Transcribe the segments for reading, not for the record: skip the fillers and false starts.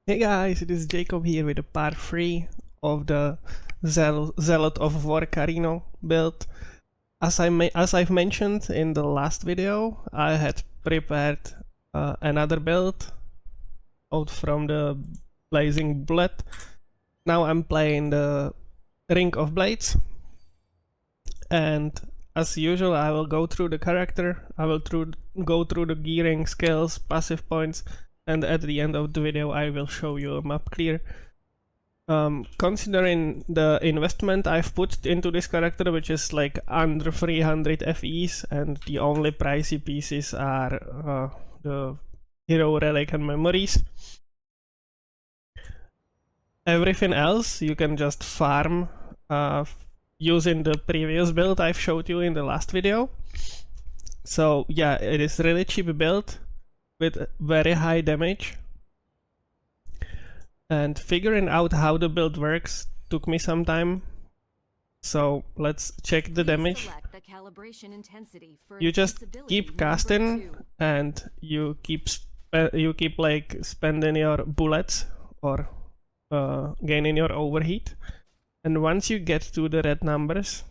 Hey guys, it is Jacob here with a part 3 of the Zealot of War Carino build. As I've mentioned in the last video, I had prepared another build out from the Blazing Bullet. Now I'm playing the Ring of Blades, and as usual I will go through the character, I will go through the gearing, skills, passive points, and at the end of the video I will show you a map clear. Considering the investment I've put into this character, which is like under 300 FEs, and the only pricey pieces are the hero, relic and memories. Everything else you can just farm using the previous build I've showed you in the last video. So yeah, it is really cheap build with very high damage, and figuring out how the build works took me some time. So let's check the damage. You just keep casting and you keep like spending your bullets or gaining your overheat, and once you get to the red numbers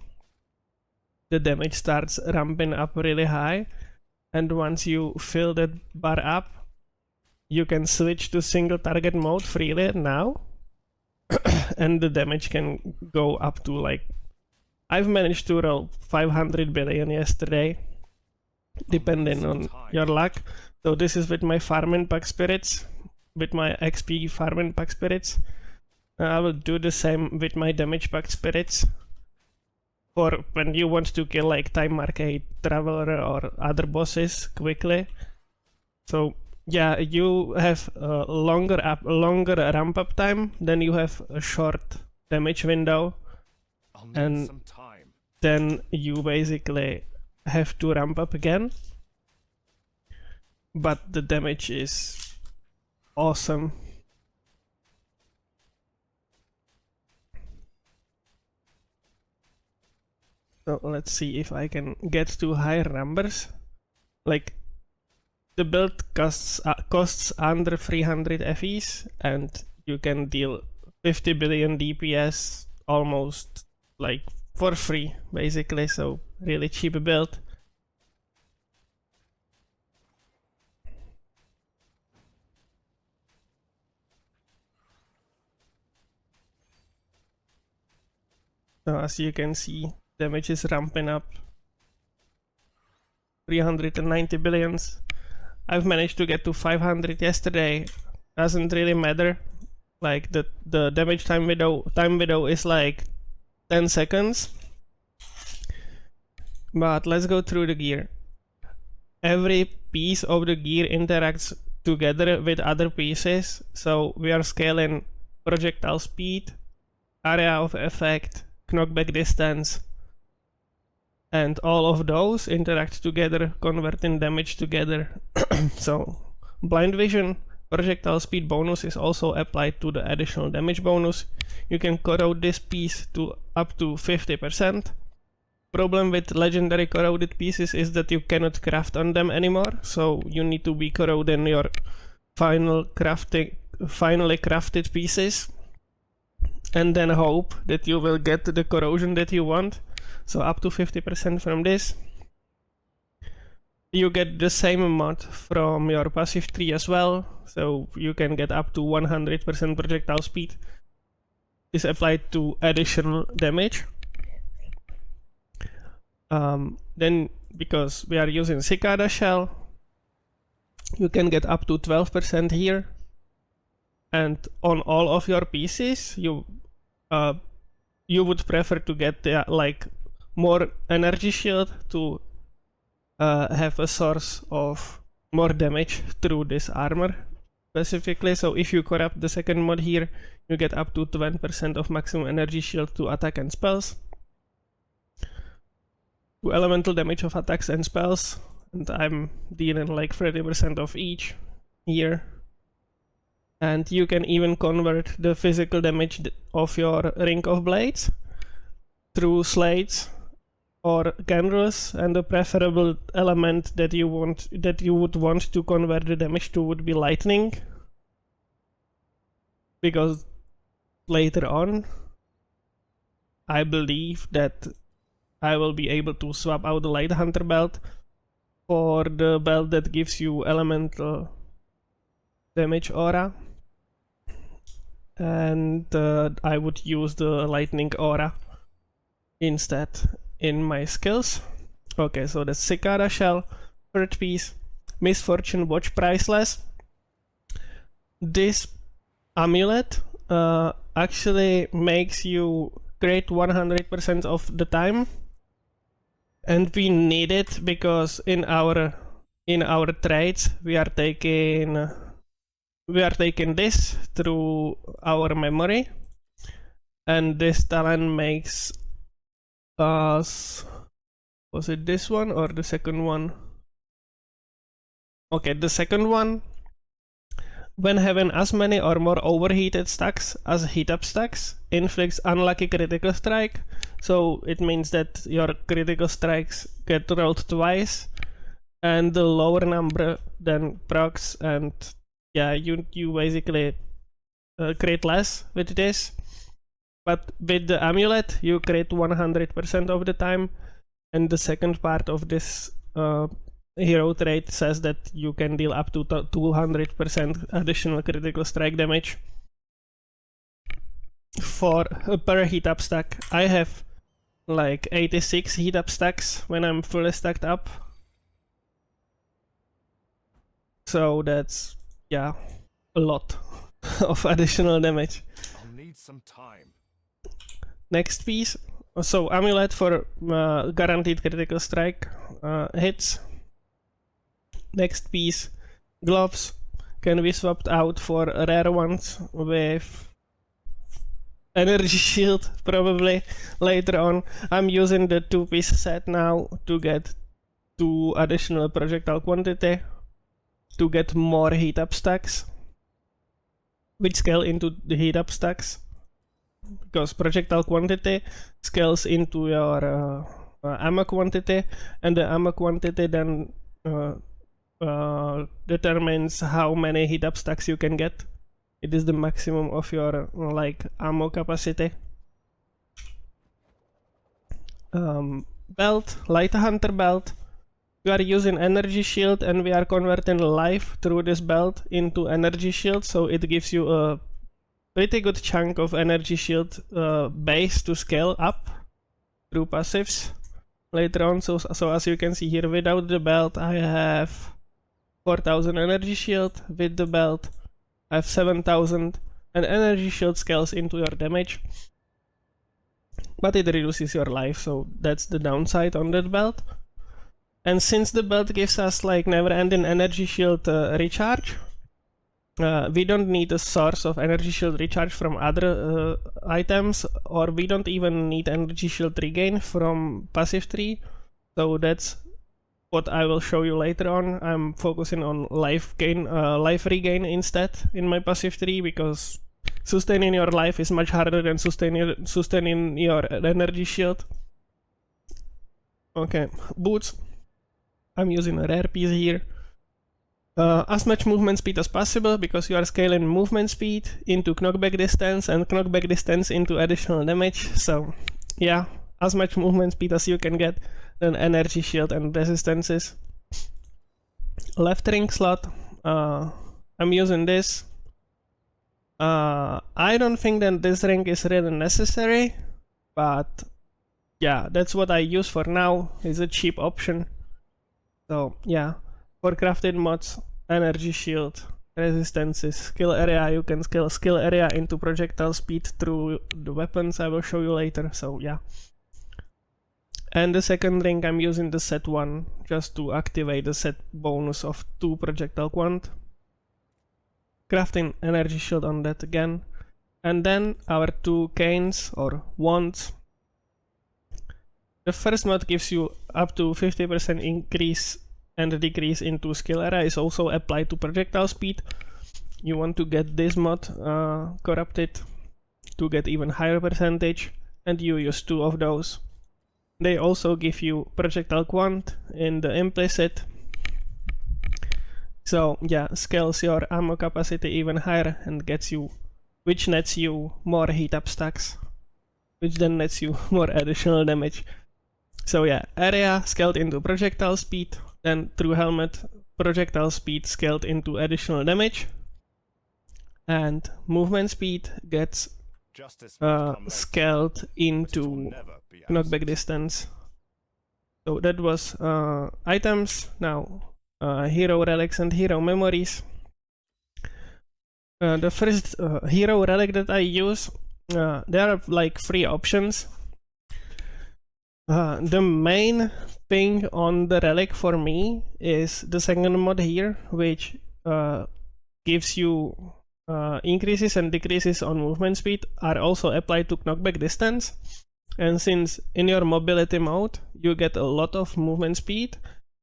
the damage starts ramping up really high. And once you fill that bar up, you can switch to single target mode freely now. And the damage can go up to like, I've managed to roll 500 billion yesterday, depending on your luck. So this is with my farming pack spirits, with my XP farming pack spirits. I will do the same with my damage pack spirits for when you want to kill like Time Arcade, Traveler or other bosses quickly. So yeah, you have a longer ramp up time, then you have a short damage window, and then you basically have to ramp up again. But the damage is awesome. So let's see if I can get to higher numbers. Like, the build costs under 300 FEs, and you can deal 50 billion DPS almost like for free, basically. So really cheap build. So as you can see, damage is ramping up. 390 billions. I've managed to get to 500 yesterday. Doesn't really matter. Like the damage time window is like 10 seconds. But let's go through the gear. Every piece of the gear interacts together with other pieces. So we are scaling projectile speed, area of effect, knockback distance, and all of those interact together, converting damage together. So blind vision, projectile speed bonus is also applied to the additional damage bonus. You can corrode this piece to up to 50%. Problem with legendary corroded pieces is that you cannot craft on them anymore, so you need to be corroding your finally crafted pieces and then hope that you will get the corrosion that you want. So up to 50% from this. You get the same amount from your passive tree as well, so you can get up to 100% projectile speed. Is applied to additional damage. Then, because we are using cicada shell, you can get up to 12% here. And on all of your pieces, you would prefer to get like more energy shield to have a source of more damage through this armor specifically. So if you corrupt the second mod here, you get up to 20% of maximum energy shield to attack and spells, to elemental damage of attacks and spells, and I'm dealing like 30% of each here. And you can even convert the physical damage of your Ring of Blades through slates or candles, and the preferable element that you would want to convert the damage to would be lightning. because later on I believe that I will be able to swap out the Light Hunter belt for the belt that gives you elemental damage aura, and I would use the lightning aura instead in my skills. Okay, so the Cicada Shell, third piece, Misfortune Watch Priceless. This amulet actually makes you crit 100% of the time, and we need it because in our trades we are taking this through our memory, and this talent makes us, was it this one or the second one? Okay, the second one. When having as many or more overheated stacks as heat up stacks, inflicts unlucky critical strike. So it means that your critical strikes get rolled twice, and the lower number then procs, and yeah, you basically crit less with this. But with the amulet, you crit 100% of the time, and the second part of this hero trait says that you can deal up to 200% additional critical strike damage for per heat up stack. I have like 86 heat up stacks when I'm fully stacked up, so that's, yeah, a lot of additional damage. I'll need some time. Next piece, so amulet for guaranteed critical strike hits. Next piece, gloves, can be swapped out for rare ones with energy shield probably later on. I'm using the 2-piece set now to get 2 additional projectile quantity to get more heat up stacks, which scale into the heat up stacks, because projectile quantity scales into your ammo quantity, and the ammo quantity then determines how many heat up stacks you can get. It is the maximum of your like ammo capacity. Belt, Light Hunter belt. We are using energy shield, and we are converting life through this belt into energy shield, so it gives you a pretty good chunk of energy shield base to scale up through passives later on. So as you can see here, without the belt I have 4000 energy shield. With the belt I have 7000, and energy shield scales into your damage, but it reduces your life, so that's the downside on that belt. And since the belt gives us like never-ending energy shield recharge, we don't need a source of energy shield recharge from other items, or we don't even need energy shield regain from passive tree. So that's what I will show you later on. I'm focusing on life regain instead in my passive tree, because sustaining your life is much harder than sustaining your energy shield. Okay, boots. I'm using a rare piece here. As much movement speed as possible, because you are scaling movement speed into knockback distance and knockback distance into additional damage. So yeah, as much movement speed as you can get, then energy shield and resistances. Left ring slot, I'm using this. I don't think that this ring is really necessary, but yeah, that's what I use for now. It's a cheap option. So yeah, for crafted mods, energy shield, resistances, skill area, you can scale skill area into projectile speed through the weapons I will show you later, so yeah. And the second ring, I'm using the set 1 just to activate the set bonus of 2 projectile quant. Crafting energy shield on that again. And then our 2 canes or wands. The first mod gives you up to 50% increase and decrease into skill area, is also applied to projectile speed. You want to get this mod corrupted to get even higher percentage, and you use 2 of those. They also give you projectile quant in the implicit. So yeah, scales your ammo capacity even higher and gets you which nets you more heat up stacks, which then nets you more additional damage. So yeah, area scaled into projectile speed, then through helmet, projectile speed scaled into additional damage, and movement speed gets scaled into knockback distance. So that was items. Now hero relics and hero memories. The first hero relic that I use, there are like 3 options. The main thing on the relic for me is the second mod here, which gives you increases and decreases on movement speed are also applied to knockback distance. And since in your mobility mode you get a lot of movement speed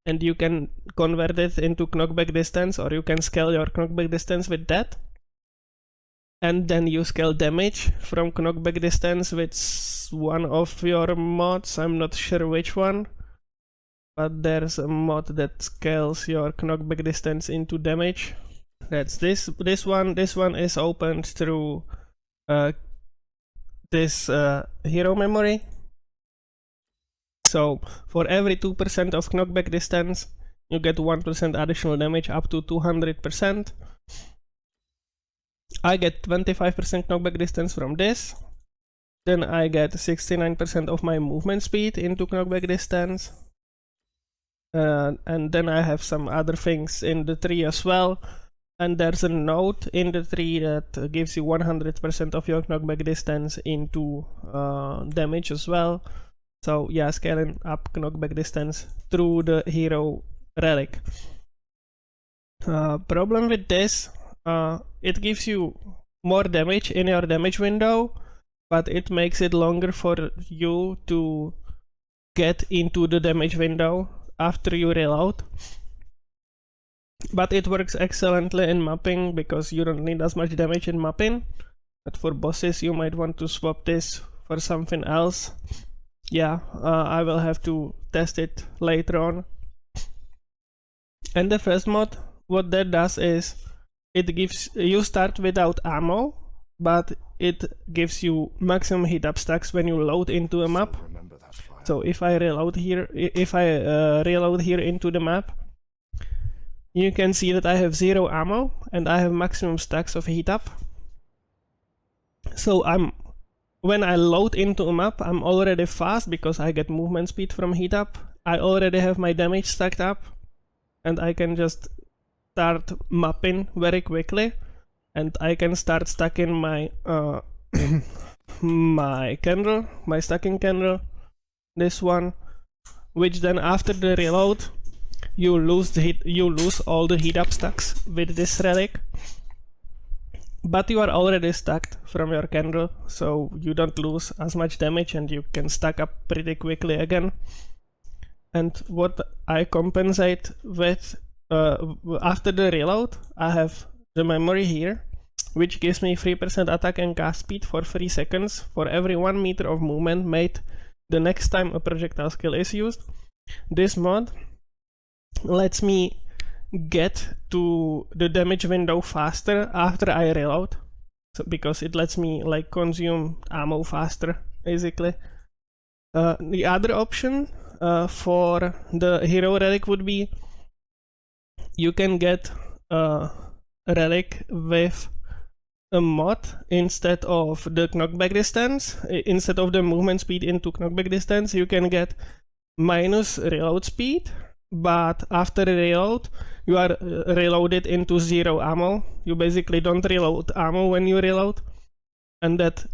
and you can convert it into knockback distance, or you can scale your knockback distance with that, and then you scale damage from knockback distance with one of your mods. I'm not sure which one, but there's a mod that scales your knockback distance into damage. That's this one. This one is opened through this hero memory. So for every 2% of knockback distance, you get 1% additional damage up to 200%. I get 25% knockback distance from this. Then I get 69% of my movement speed into knockback distance. And then I have some other things in the tree as well. And there's a node in the tree that gives you 100% of your knockback distance into damage as well. So yeah, scaling up knockback distance through the hero relic. Problem with this, it gives you more damage in your damage window, but it makes it longer for you to get into the damage window after you reload. But it works excellently in mapping because you don't need as much damage in mapping. But for bosses you might want to swap this for something else. Yeah, I will have to test it later on. And the first mod, what that does is it gives you start without ammo, but it gives you maximum heat up stacks when you load into a map. So if I reload here, reload here into the map, you can see that I have 0 ammo and I have maximum stacks of heat up. So when I load into a map, I'm already fast because I get movement speed from heat up. I already have my damage stacked up, and I can just start mapping very quickly, and I can start stacking my my candle, my stacking candle, this one, which then after the reload you lose all the heat up stacks with this relic. But you are already stacked from your candle, so you don't lose as much damage and you can stack up pretty quickly again. And what I compensate with after the reload, I have the memory here, which gives me 3% attack and cast speed for 3 seconds for every 1 meter of movement made the next time a projectile skill is used. This mod lets me get to the damage window faster after I reload, so because it lets me like consume ammo faster basically. The other option for the hero relic would be you can get a relic with a mod instead of the knockback distance. Instead of the movement speed into knockback distance, you can get minus reload speed, but after reload you are reloaded into 0 ammo. You basically don't reload ammo when you reload, and that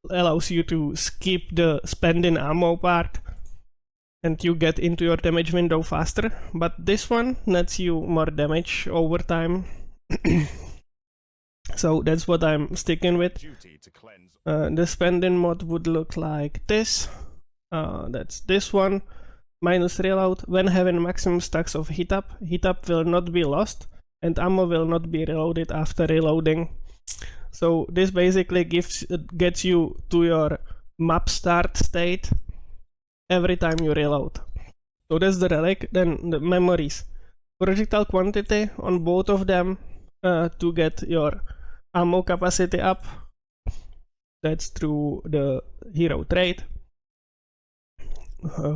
allows you to skip the spending ammo part and you get into your damage window faster. But this one nets you more damage over time. So that's what I'm sticking with. The spending mod would look like this. That's this one. Minus reload. When having maximum stacks of heat up will not be lost and ammo will not be reloaded after reloading. So this basically gets you to your map start state every time you reload. So that's the relic. Then the memories. Projectile quantity on both of them to get your ammo capacity up. That's through the hero trait.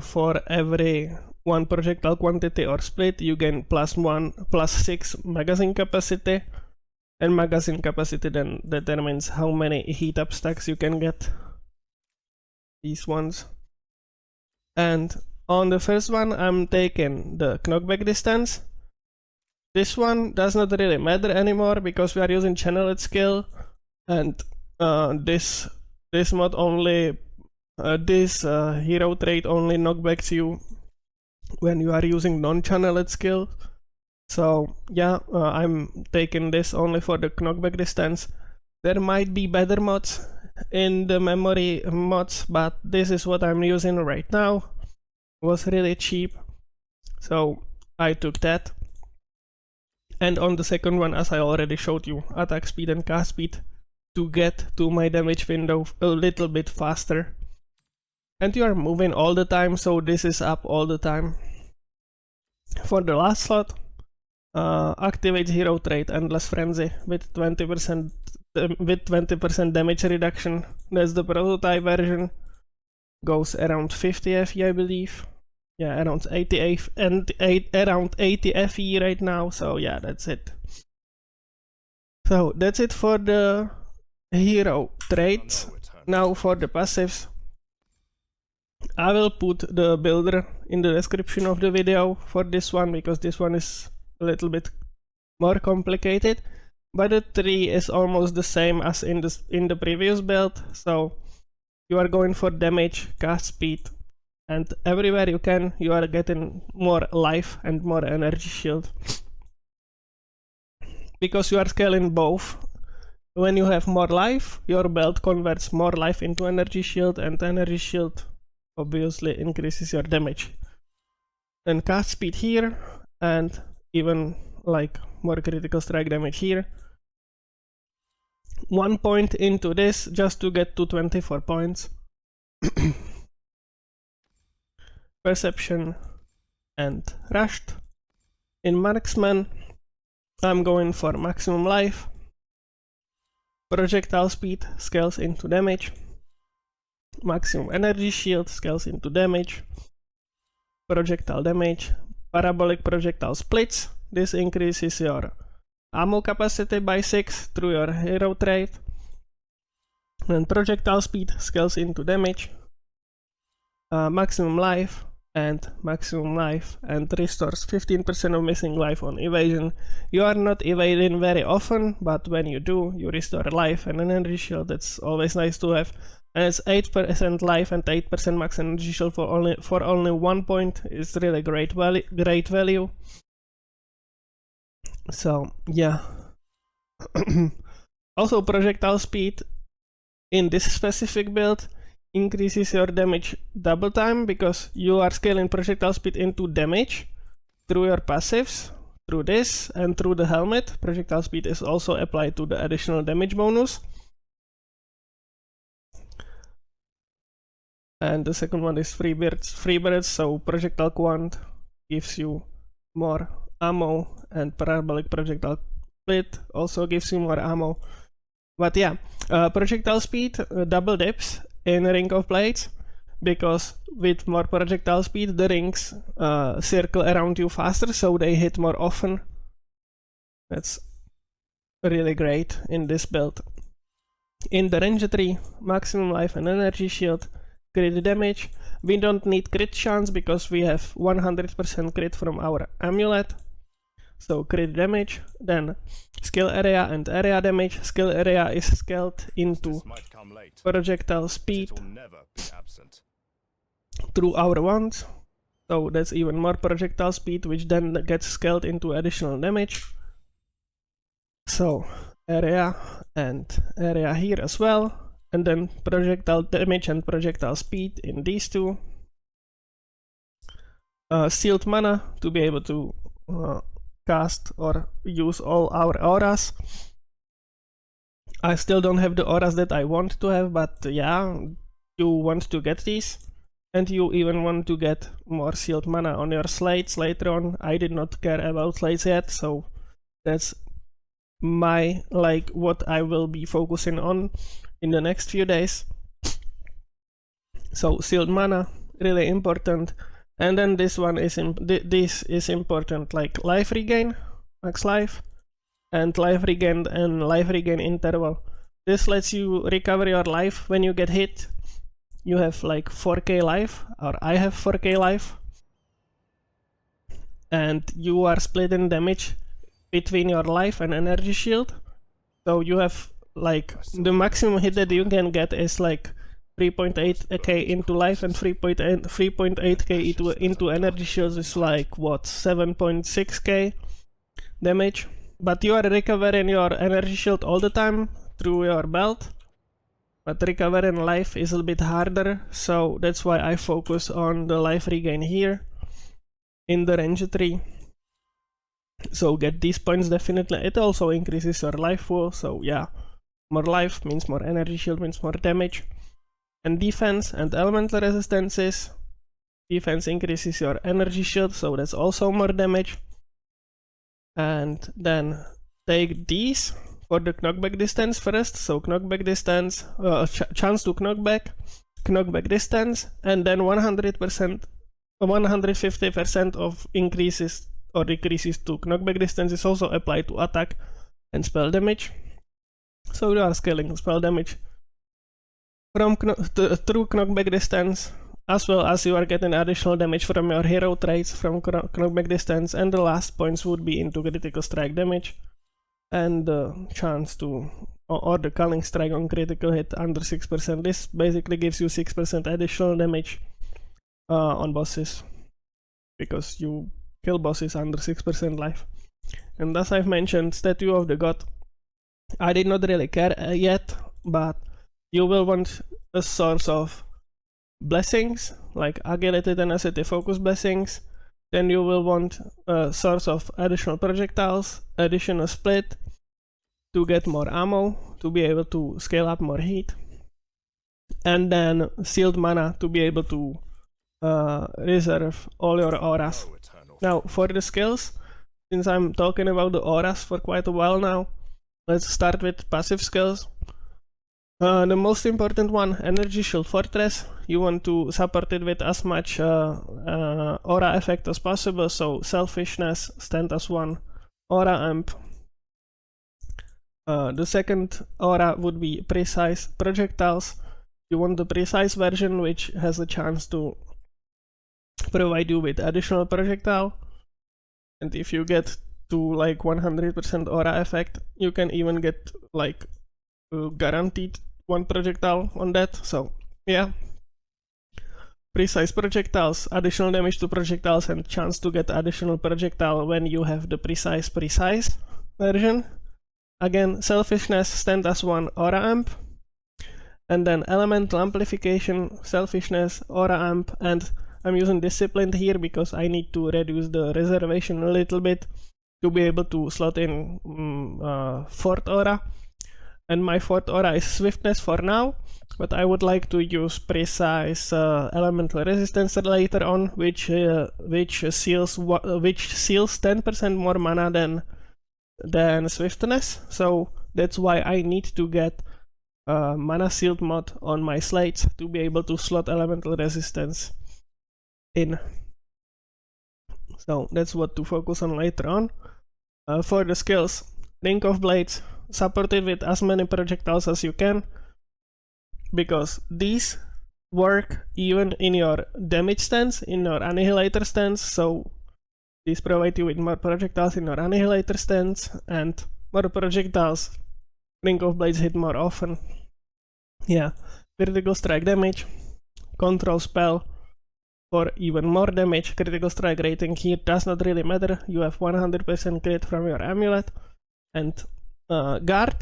For every one projectile quantity or split, you gain +6 magazine capacity, and magazine capacity then determines how many heat up stacks you can get. These ones. And on the first one, I'm taking the knockback distance. This one does not really matter anymore because we are using channeled skill, and this mod only this hero trait only knockbacks you when you are using non-channeled skill. So yeah, I'm taking this only for the knockback distance. There might be better mods in the memory mods, but this is what I'm using right now. It was really cheap, so I took that. And on the second one, as I already showed you, attack speed and cast speed to get to my damage window a little bit faster. And you are moving all the time, so this is up all the time. For the last slot, activate hero trait Endless Frenzy with 20% damage reduction. That's the prototype version. Goes around 50 FE, I believe. Yeah, around 80 FE right now. So yeah, that's it. So that's it for the hero traits. Now for the passives. I will put the builder in the description of the video for this one, because this one is a little bit more complicated, but the tree is almost the same as in the previous build. So you are going for damage, cast speed, and everywhere you can, you are getting more life and more energy shield, because you are scaling both. When you have more life, your belt converts more life into energy shield, and energy shield obviously increases your damage. And cast speed here, and even like more critical strike damage here. 1 point into this just to get to 24 points. Perception and rushed. In marksman, I'm going for maximum life. Projectile speed scales into damage. Maximum energy shield scales into damage. Projectile damage. Parabolic projectile splits. This increases your ammo capacity by 6 through your hero trait. And projectile speed scales into damage. Maximum life and restores 15% of missing life on evasion. You are not evading very often, but when you do, you restore life and an energy shield. That's always nice to have. And it's 8% life and 8% max energy shield for only 1 point. It's really great value. So yeah. Also, projectile speed in this specific build increases your damage double time, because you are scaling projectile speed into damage through your passives, through this and through the helmet. Projectile speed is also applied to the additional damage bonus. And the second one is free birds, so projectile quant gives you more ammo, and parabolic projectile split also gives you more ammo. But yeah, projectile speed double dips in Ring of Blades, because with more projectile speed the rings circle around you faster, so they hit more often. That's really great in this build. In the range tree, maximum life and energy shield, crit damage. We don't need crit chance because we have 100% crit from our amulet. So crit damage, then skill area and area damage. Skill area is scaled into projectile speed through our wands. So that's even more projectile speed, which then gets scaled into additional damage. So area and area here as well. And then projectile damage and projectile speed in these two. Sealed mana to be able to cast or use all our auras. I still don't have the auras that I want to have, but yeah, you want to get these. And you even want to get more sealed mana on your slates later on. I did not care about slates yet, so that's what I will be focusing on in the next few days. So sealed mana, really important. And then this one is this is important, like life regain, max life, and life regain interval. This lets you recover your life when you get hit. You have like 4k life, or I have 4k life, and you are splitting damage between your life and energy shield. So you have like the maximum hit that you can get is like 3.8k into life, and 3.8k into energy shields is like what, 7.6k damage. But you are recovering your energy shield all the time through your belt, but recovering life is a little bit harder, so that's why I focus on the life regain here in the range 3. So get these points definitely. It also increases your life pool, so yeah, more life means more energy shield, means more damage. And defense and elemental resistances. Defense increases your energy shield, so that's also more damage. And then take these for the knockback distance first. So knockback distance, chance to knockback distance, and then 150% of increases or decreases to knockback distance is also applied to attack and spell damage. So you are scaling spell damage from through knockback distance, as well as you are getting additional damage from your hero traits from knockback distance, and the last points would be into critical strike damage and the chance to, or the culling strike on critical hit under 6%. This basically gives you 6% additional damage on bosses, because you kill bosses under 6% life. And as I've mentioned, Statue of the God, I did not really care yet, but you will want a source of blessings, like agility, tenacity, focus blessings. Then you will want a source of additional projectiles, additional split to get more ammo, to be able to scale up more heat, and then sealed mana to be able to reserve all your auras. Now for the skills, since I'm talking about the auras for quite a while now, let's start with passive skills. The most important one, Energy Shield Fortress. You want to support it with as much aura effect as possible, so Selfishness, stand as 1 aura amp. The second aura would be Precise Projectiles. You want the precise version, which has a chance to provide you with additional projectile, and if you get to like 100% aura effect, you can even get like guaranteed 1 projectile on that. So yeah, precise projectiles, additional damage to projectiles, and chance to get additional projectile when you have the precise version. Again, Selfishness, stand as 1 aura amp, and then elemental amplification, Selfishness, aura amp, and I'm using Disciplined here because I need to reduce the reservation a little bit to be able to slot in 4th aura. And my 4th aura is Swiftness for now, but I would like to use Precise Elemental Resistance later on, which seals 10% more mana than Swiftness. So that's why I need to get Mana Sealed mod on my slates to be able to slot Elemental Resistance in. So that's what to focus on later on. For the skills, Ring of Blades, support it with as many projectiles as you can, because these work even in your damage stance, in your Annihilator stance. So these provide you with more projectiles in your Annihilator stance, and more projectiles, Ring of Blades hit more often. Yeah, critical strike damage, control spell for even more damage. Critical strike rating here does not really matter, you have 100% crit from your amulet. And guard.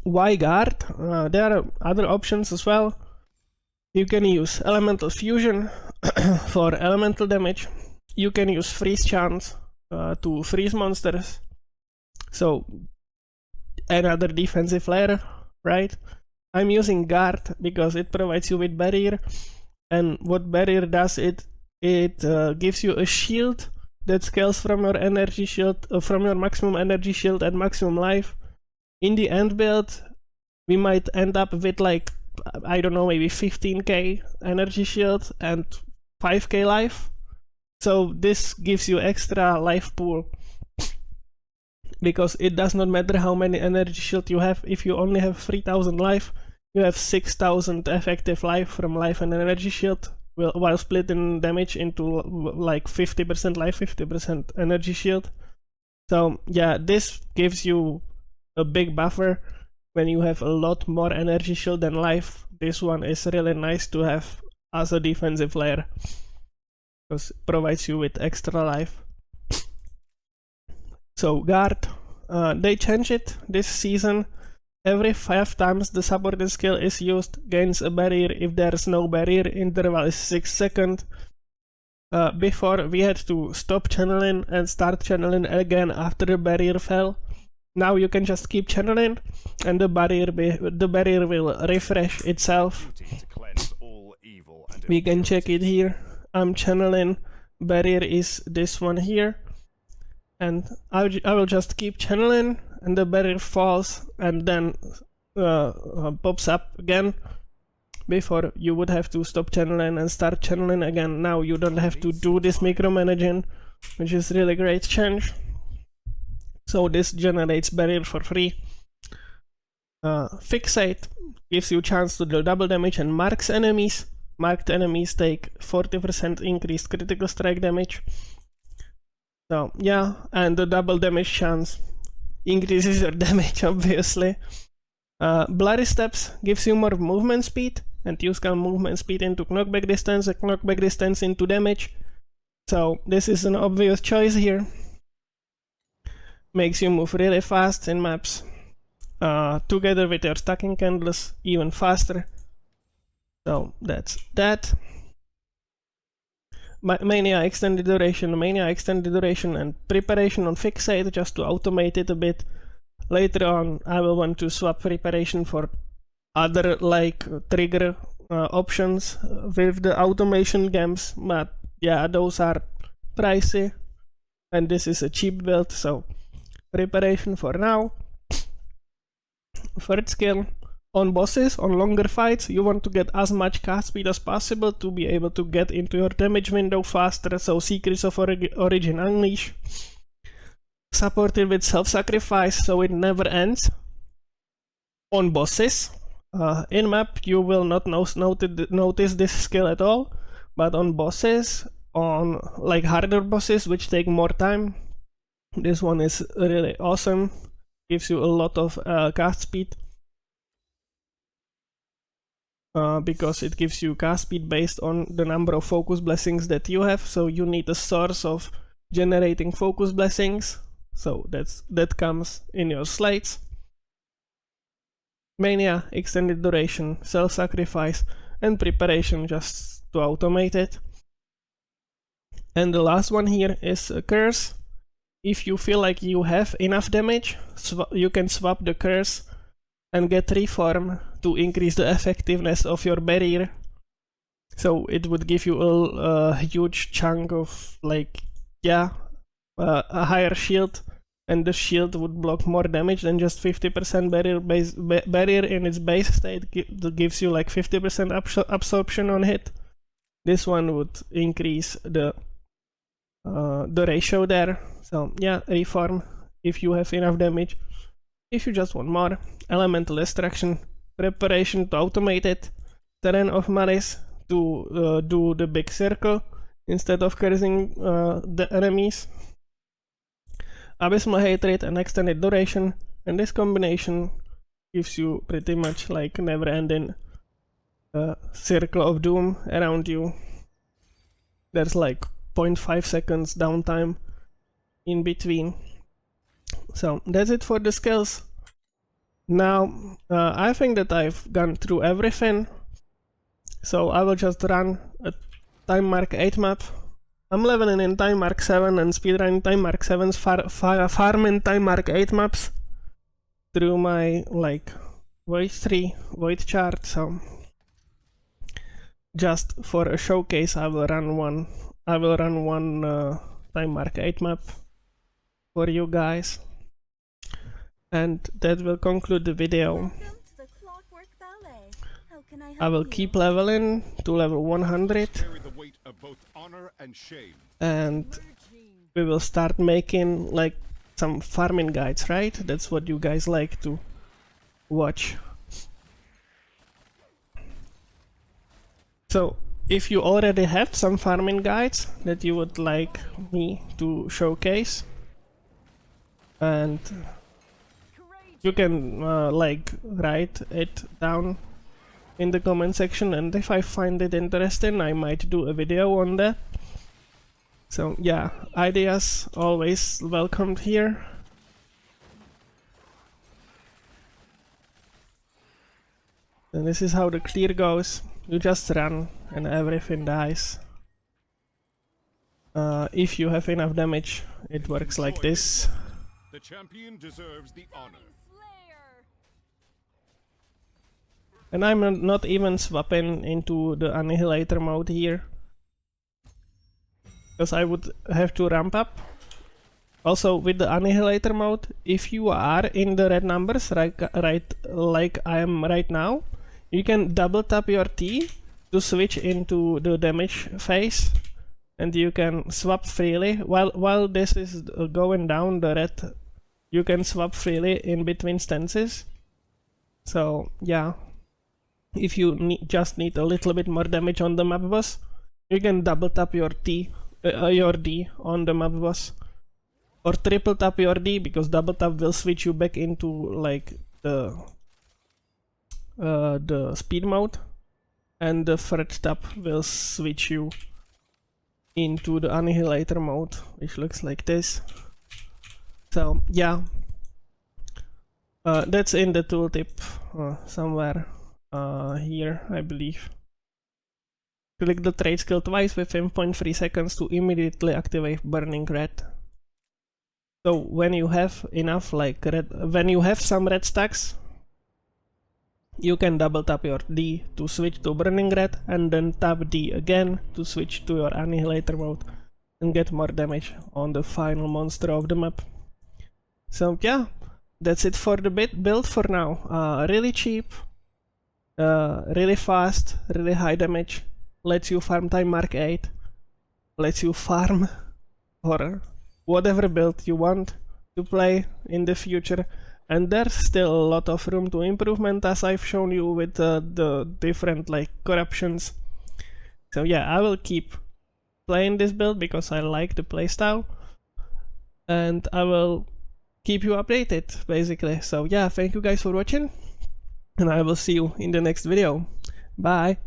Why guard? There are other options as well. You can use elemental fusion for elemental damage. You can use freeze chance to freeze monsters. So another defensive layer, right? I'm using guard because it provides you with barrier, and what barrier does, it gives you a shield that scales from your energy shield, from your maximum energy shield and maximum life. In the end build, we might end up with like, I don't know, maybe 15k energy shield and 5k life. So this gives you extra life pool, because it does not matter how many energy shield you have. If you only have 3000 life, you have 6000 effective life from life and energy shield, while splitting damage into like 50% life, 50% energy shield. So yeah, this gives you a big buffer when you have a lot more energy shield than life. This one is really nice to have as a defensive layer, because it provides you with extra life. So guard, they changed it this season. Every 5 times the supported skill is used, gains a barrier. If there's no barrier, interval is 6 seconds. Before we had to stop channeling and start channeling again after the barrier fell. Now you can just keep channeling and the barrier will refresh itself. We can check it here. I'm channeling, barrier is this one here, and I will just keep channeling and the barrier falls and then pops up again. Before you would have to stop channeling and start channeling again. Now you don't have to do this micromanaging, which is really great change. So this generates barrier for free. Fixate gives you chance to do double damage and marks enemies. Marked enemies take 40% increased critical strike damage. So yeah, and the double damage chance increases your damage, obviously. Blurry Steps gives you more movement speed, and you scale movement speed into knockback distance and knockback distance into damage. So this is an obvious choice here. Makes you move really fast in maps. Together with your stacking candles, even faster. So that's that. Mania extended duration and preparation on Fixate, just to automate it a bit. Later on I will want to swap preparation for other like trigger options with the automation gems, but yeah, those are pricey and this is a cheap build, so preparation for now. Third skill, on bosses, on longer fights, you want to get as much cast speed as possible to be able to get into your damage window faster, so Secrets of Origin Unleash. Supported with self-sacrifice, so it never ends. On bosses, in map you will not notice this skill at all, but on bosses, on like harder bosses which take more time, this one is really awesome. Gives you a lot of cast speed, because it gives you cast speed based on the number of focus blessings that you have, so you need a source of generating focus blessings, so that comes in your slates. Mania, extended duration, self-sacrifice, and preparation just to automate it. And the last one here is a curse. If you feel like you have enough damage, you can swap the curse and get reform to increase the effectiveness of your barrier. So it would give you a huge chunk of like, yeah, a higher shield, and the shield would block more damage than just 50% barrier in its base state. That gives you like 50% absorption on hit. This one would increase the ratio there. So yeah, reform if you have enough damage. If you just want more, elemental destruction, preparation to automate it, terrain of malice to do the big circle instead of cursing the enemies, abysmal hatred and extended duration, and this combination gives you pretty much like never ending circle of doom around you. There's like 0.5 seconds downtime in between. So that's it for the skills. Now I think that I've gone through everything, so I will just run a time mark 8 map. I'm leveling in time mark 7 and speedrunning time mark 7's farming time mark 8 maps through my like void 3 void chart. So just for a showcase I will run one time mark 8 map for you guys. And that will conclude the video. I will keep leveling to level 100, and we will start making like some farming guides, right? That's what you guys like to watch. So if you already have some farming guides that you would like me to showcase, and you can like write it down in the comment section, and if I find it interesting I might do a video on that. So yeah, ideas always welcomed here. And this is how the clear goes. You just run and everything dies. If you have enough damage, it works like this. The champion deserves the honor. And I'm not even swapping into the Annihilator mode here, because I would have to ramp up. Also with the Annihilator mode, if you are in the red numbers, right like I am right now, you can double tap your T to switch into the damage phase, and you can swap freely. While this is going down the red, you can swap freely in between stances. So yeah, if you just need a little bit more damage on the map boss, you can double tap your your D on the map boss, or triple tap your D, because double tap will switch you back into like the speed mode, and the third tap will switch you into the Annihilator mode, which looks like this. So yeah, that's in the tooltip somewhere here, I believe. Click the trade skill twice within 0.3 seconds to immediately activate Burning Red. So when you have enough like red, when you have some red stacks, you can double tap your D to switch to Burning Red, and then tap D again to switch to your Annihilator mode and get more damage on the final monster of the map. So yeah, that's it for the build for now. Really cheap, really fast, really high damage, lets you farm time mark 8, lets you farm for whatever build you want to play in the future. And there's still a lot of room to improvement, as I've shown you with the different like corruptions. So yeah, I will keep playing this build because I like the playstyle, and I will keep you updated basically. So yeah, thank you guys for watching, and I will see you in the next video. Bye!